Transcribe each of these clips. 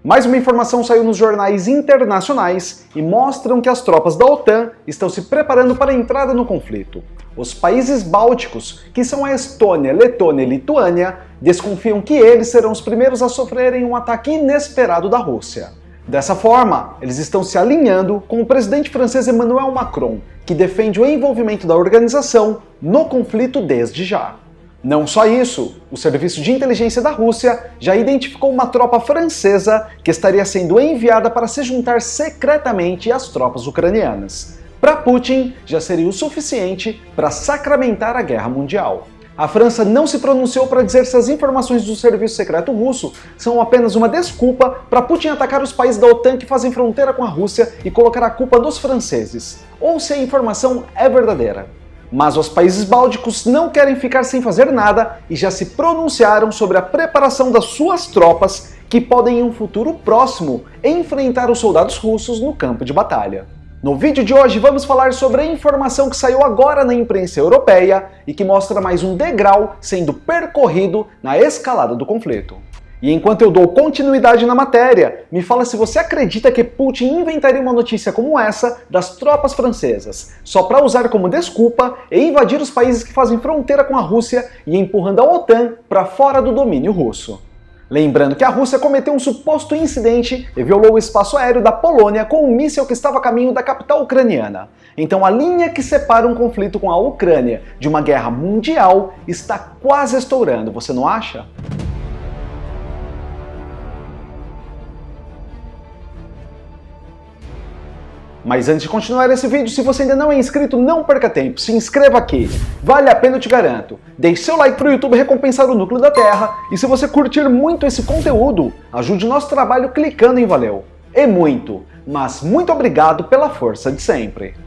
Mais uma informação saiu nos jornais internacionais e mostram que as tropas da OTAN estão se preparando para a entrada no conflito. Os países bálticos, que são a Estônia, Letônia e Lituânia, desconfiam que eles serão os primeiros a sofrerem um ataque inesperado da Rússia. Dessa forma, eles estão se alinhando com o presidente francês Emmanuel Macron, que defende o envolvimento da organização no conflito desde já. Não só isso, o serviço de inteligência da Rússia já identificou uma tropa francesa que estaria sendo enviada para se juntar secretamente às tropas ucranianas. Para Putin, já seria o suficiente para sacramentar a guerra mundial. A França não se pronunciou para dizer se as informações do serviço secreto russo são apenas uma desculpa para Putin atacar os países da OTAN que fazem fronteira com a Rússia e colocar a culpa nos franceses, ou se a informação é verdadeira. Mas os países bálticos não querem ficar sem fazer nada e já se pronunciaram sobre a preparação das suas tropas que podem em um futuro próximo enfrentar os soldados russos no campo de batalha. No vídeo de hoje vamos falar sobre a informação que saiu agora na imprensa europeia e que mostra mais um degrau sendo percorrido na escalada do conflito. E enquanto eu dou continuidade na matéria, me fala se você acredita que Putin inventaria uma notícia como essa das tropas francesas, só para usar como desculpa e invadir os países que fazem fronteira com a Rússia e empurrando a OTAN para fora do domínio russo. Lembrando que a Rússia cometeu um suposto incidente e violou o espaço aéreo da Polônia com um míssil que estava a caminho da capital ucraniana. Então a linha que separa um conflito com a Ucrânia de uma guerra mundial está quase estourando, você não acha? Mas antes de continuar esse vídeo, se você ainda não é inscrito, não perca tempo, se inscreva aqui. Vale a pena, eu te garanto. Deixe seu like para o YouTube recompensar o núcleo da Terra. E se você curtir muito esse conteúdo, ajude o nosso trabalho clicando em valeu. É muito, mas muito obrigado pela força de sempre.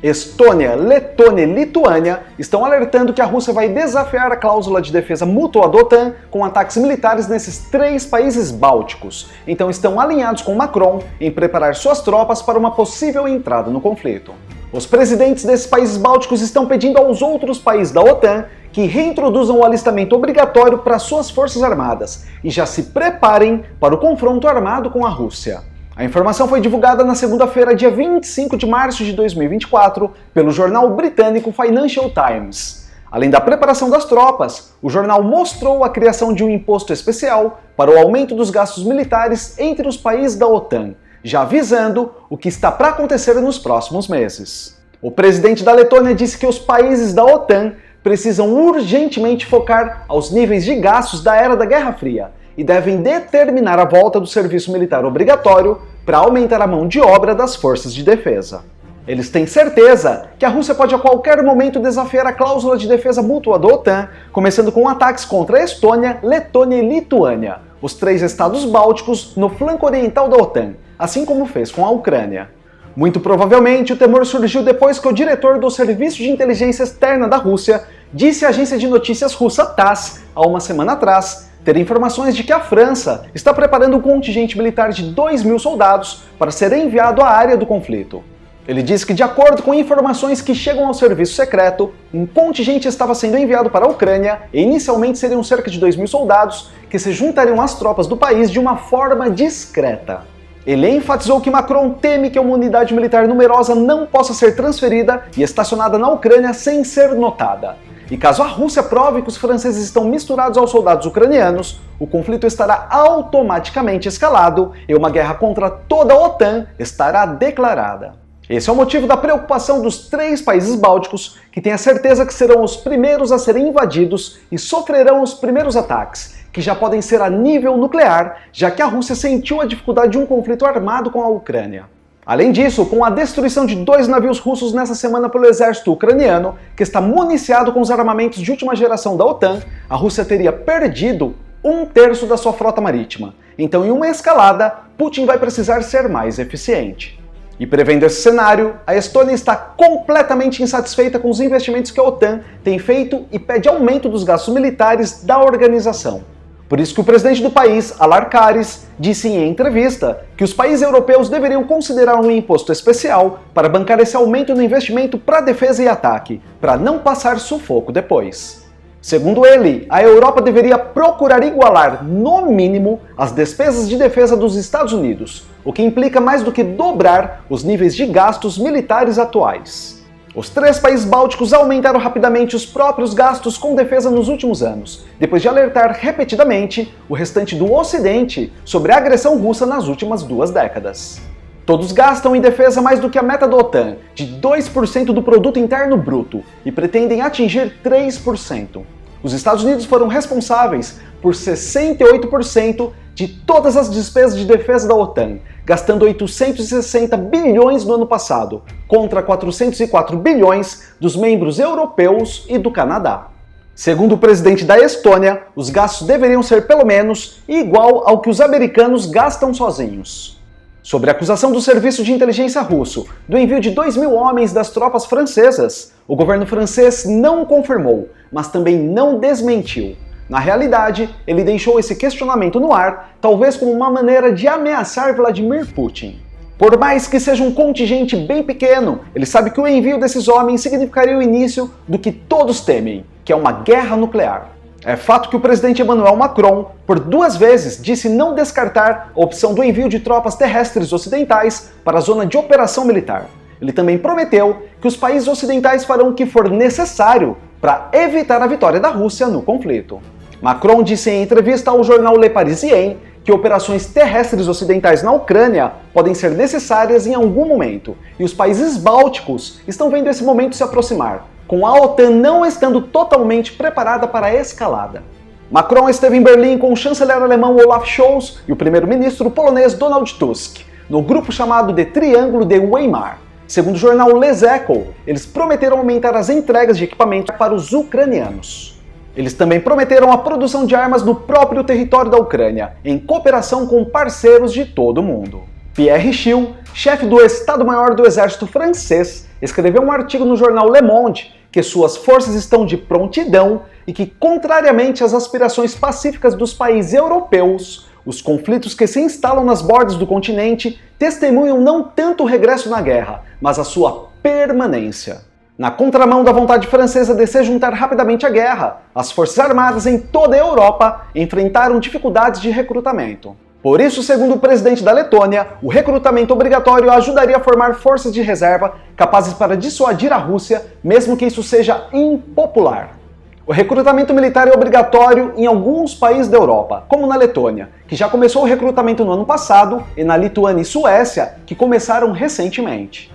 Estônia, Letônia e Lituânia estão alertando que a Rússia vai desafiar a cláusula de defesa mútua da OTAN com ataques militares nesses três países bálticos. Então estão alinhados com Macron em preparar suas tropas para uma possível entrada no conflito. Os presidentes desses países bálticos estão pedindo aos outros países da OTAN que reintroduzam o alistamento obrigatório para suas forças armadas e já se preparem para o confronto armado com a Rússia. A informação foi divulgada na segunda-feira, dia 25 de março de 2024, pelo jornal britânico Financial Times. Além da preparação das tropas, o jornal mostrou a criação de um imposto especial para o aumento dos gastos militares entre os países da OTAN, já avisando o que está para acontecer nos próximos meses. O presidente da Letônia disse que os países da OTAN precisam urgentemente focar aos níveis de gastos da era da Guerra Fria e devem determinar a volta do serviço militar obrigatório para aumentar a mão de obra das forças de defesa. Eles têm certeza que a Rússia pode a qualquer momento desafiar a cláusula de defesa mútua da OTAN, começando com ataques contra a Estônia, Letônia e Lituânia, os três estados bálticos no flanco oriental da OTAN, assim como fez com a Ucrânia. Muito provavelmente o temor surgiu depois que o diretor do Serviço de Inteligência Externa da Rússia disse à agência de notícias russa TASS, há uma semana atrás, ter informações de que a França está preparando um contingente militar de 2.000 soldados para ser enviado à área do conflito. Ele disse que, de acordo com informações que chegam ao serviço secreto, um contingente estava sendo enviado para a Ucrânia e inicialmente seriam cerca de 2.000 soldados que se juntariam às tropas do país de uma forma discreta. Ele enfatizou que Macron teme que uma unidade militar numerosa não possa ser transferida e estacionada na Ucrânia sem ser notada. E caso a Rússia prove que os franceses estão misturados aos soldados ucranianos, o conflito estará automaticamente escalado e uma guerra contra toda a OTAN estará declarada. Esse é o motivo da preocupação dos três países bálticos, que têm a certeza que serão os primeiros a serem invadidos e sofrerão os primeiros ataques, que já podem ser a nível nuclear, já que a Rússia sentiu a dificuldade de um conflito armado com a Ucrânia. Além disso, com a destruição de 2 navios russos nessa semana pelo exército ucraniano, que está municiado com os armamentos de última geração da OTAN, a Rússia teria perdido 1/3 da sua frota marítima. Então, em uma escalada, Putin vai precisar ser mais eficiente. E prevendo esse cenário, a Estônia está completamente insatisfeita com os investimentos que a OTAN tem feito e pede aumento dos gastos militares da organização. Por isso que o presidente do país, Alar Karis, disse em entrevista que os países europeus deveriam considerar um imposto especial para bancar esse aumento no investimento para defesa e ataque, para não passar sufoco depois. Segundo ele, a Europa deveria procurar igualar, no mínimo, as despesas de defesa dos Estados Unidos, o que implica mais do que dobrar os níveis de gastos militares atuais. Os três países bálticos aumentaram rapidamente os próprios gastos com defesa nos últimos anos, depois de alertar repetidamente o restante do Ocidente sobre a agressão russa nas últimas 2 décadas. Todos gastam em defesa mais do que a meta da OTAN, de 2% do produto interno bruto, e pretendem atingir 3%. Os Estados Unidos foram responsáveis por 68% de todas as despesas de defesa da OTAN, gastando 860 bilhões no ano passado, contra 404 bilhões dos membros europeus e do Canadá. Segundo o presidente da Estônia, os gastos deveriam ser pelo menos igual ao que os americanos gastam sozinhos. Sobre a acusação do serviço de inteligência russo do envio de 2.000 homens das tropas francesas, o governo francês não confirmou, mas também não desmentiu. Na realidade, ele deixou esse questionamento no ar, talvez como uma maneira de ameaçar Vladimir Putin. Por mais que seja um contingente bem pequeno, ele sabe que o envio desses homens significaria o início do que todos temem, que é uma guerra nuclear. É fato que o presidente Emmanuel Macron, por 2 vezes, disse não descartar a opção do envio de tropas terrestres ocidentais para a zona de operação militar. Ele também prometeu que os países ocidentais farão o que for necessário para evitar a vitória da Rússia no conflito. Macron disse em entrevista ao jornal Le Parisien que operações terrestres ocidentais na Ucrânia podem ser necessárias em algum momento, e os países bálticos estão vendo esse momento se aproximar, com a OTAN não estando totalmente preparada para a escalada. Macron esteve em Berlim com o chanceler alemão Olaf Scholz e o primeiro-ministro polonês Donald Tusk, no grupo chamado de Triângulo de Weimar. Segundo o jornal Les Echos, eles prometeram aumentar as entregas de equipamento para os ucranianos. Eles também prometeram a produção de armas no próprio território da Ucrânia, em cooperação com parceiros de todo o mundo. Pierre Schill, chefe do Estado-Maior do Exército francês, escreveu um artigo no jornal Le Monde que suas forças estão de prontidão e que, contrariamente às aspirações pacíficas dos países europeus, os conflitos que se instalam nas bordas do continente testemunham não tanto o regresso na guerra, mas a sua permanência. Na contramão da vontade francesa de se juntar rapidamente à guerra, as forças armadas em toda a Europa enfrentaram dificuldades de recrutamento. Por isso, segundo o presidente da Letônia, o recrutamento obrigatório ajudaria a formar forças de reserva capazes para dissuadir a Rússia, mesmo que isso seja impopular. O recrutamento militar é obrigatório em alguns países da Europa, como na Letônia, que já começou o recrutamento no ano passado, e na Lituânia e Suécia, que começaram recentemente.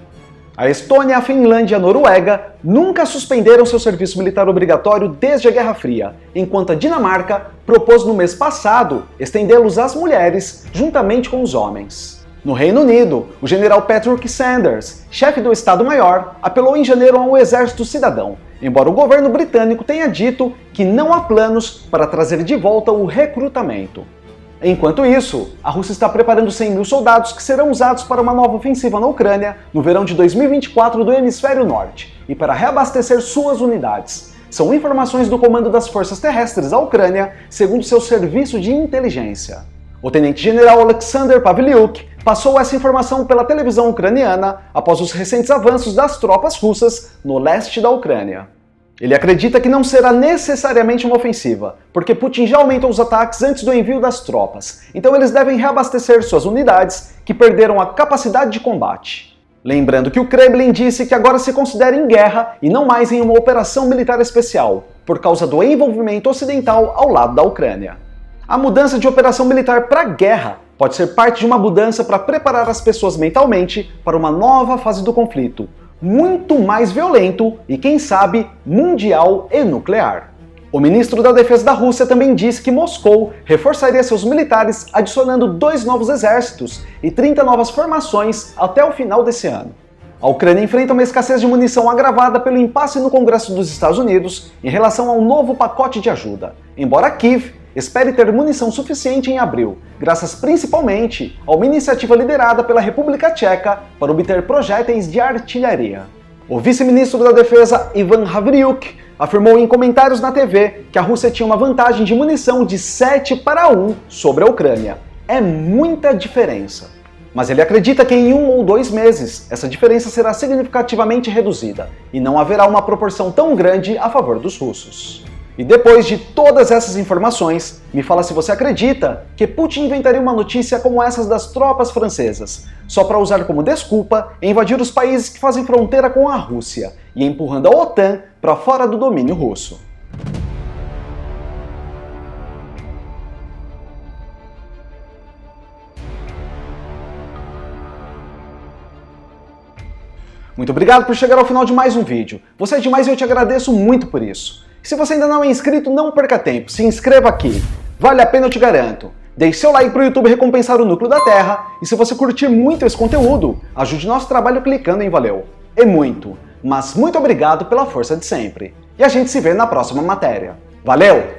A Estônia, a Finlândia e a Noruega nunca suspenderam seu serviço militar obrigatório desde a Guerra Fria, enquanto a Dinamarca propôs no mês passado estendê-los às mulheres, juntamente com os homens. No Reino Unido, o general Patrick Sanders, chefe do Estado-Maior, apelou em janeiro ao Exército Cidadão, embora o governo britânico tenha dito que não há planos para trazer de volta o recrutamento. Enquanto isso, a Rússia está preparando 100.000 soldados que serão usados para uma nova ofensiva na Ucrânia no verão de 2024 do Hemisfério Norte e para reabastecer suas unidades. São informações do Comando das Forças Terrestres da Ucrânia, segundo seu serviço de inteligência. O tenente-general Alexander Pavliuk passou essa informação pela televisão ucraniana após os recentes avanços das tropas russas no leste da Ucrânia. Ele acredita que não será necessariamente uma ofensiva, porque Putin já aumentou os ataques antes do envio das tropas, então eles devem reabastecer suas unidades que perderam a capacidade de combate. Lembrando que o Kremlin disse que agora se considera em guerra e não mais em uma operação militar especial, por causa do envolvimento ocidental ao lado da Ucrânia. A mudança de operação militar para guerra pode ser parte de uma mudança para preparar as pessoas mentalmente para uma nova fase do conflito, muito mais violento e, quem sabe, mundial e nuclear. O ministro da Defesa da Rússia também disse que Moscou reforçaria seus militares adicionando 2 novos exércitos e 30 novas formações até o final desse ano. A Ucrânia enfrenta uma escassez de munição agravada pelo impasse no Congresso dos Estados Unidos em relação ao novo pacote de ajuda, embora Kiev espere ter munição suficiente em abril, graças principalmente a uma iniciativa liderada pela República Tcheca para obter projéteis de artilharia. O vice-ministro da Defesa, Ivan Havriuk, afirmou em comentários na TV que a Rússia tinha uma vantagem de munição de 7-1 sobre a Ucrânia. É muita diferença. Mas ele acredita que em 1 ou 2 meses essa diferença será significativamente reduzida e não haverá uma proporção tão grande a favor dos russos. E depois de todas essas informações, me fala se você acredita que Putin inventaria uma notícia como essas das tropas francesas, só para usar como desculpa e invadir os países que fazem fronteira com a Rússia e empurrando a OTAN para fora do domínio russo. Muito obrigado por chegar ao final de mais um vídeo. Você é demais e eu te agradeço muito por isso. Se você ainda não é inscrito, não perca tempo, se inscreva aqui. Vale a pena, eu te garanto. Deixe seu like para o YouTube recompensar o núcleo da Terra, e se você curtir muito esse conteúdo, ajude nosso trabalho clicando em valeu. É muito, mas muito obrigado pela força de sempre. E a gente se vê na próxima matéria. Valeu!